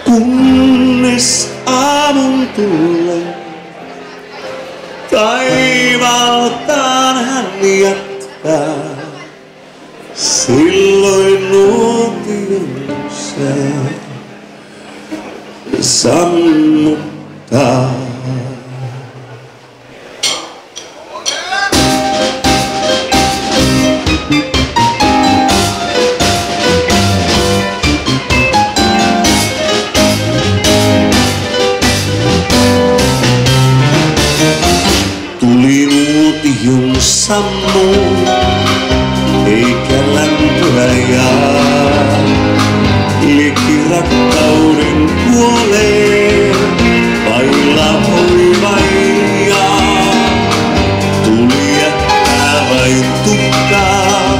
Kunnes aamun tullen taivaaltaan hän jättää, silloin nuotion sää sammuttaa. Tuli nuotion sammuu, eikä lämpöä jää. Liekki rakkauden kuolee, vailla hoivajaa. Tuli jättää vain tukkaa,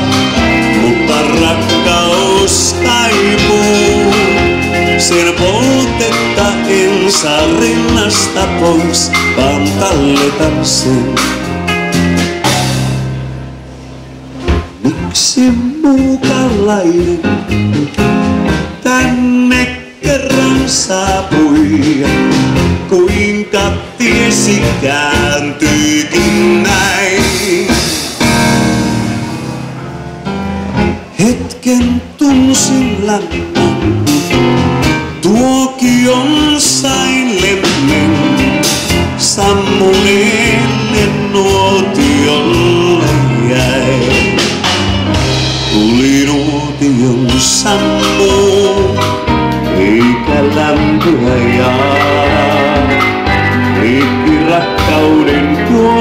mutta rakkaus taipuu. Sen poltetta en saa rinnasta pois, vaan talletan sen. Miksi muukalainen tänne kerran saapui? Kuinka tiesi kääntyykin näin? Hetken tunsin lämmön, tuokion sain lemmen, sammuneelle nuotiolle jäi. Tuli nuotion sammuu, eikä lämpöä jää. Liekki rakkauden kuolee.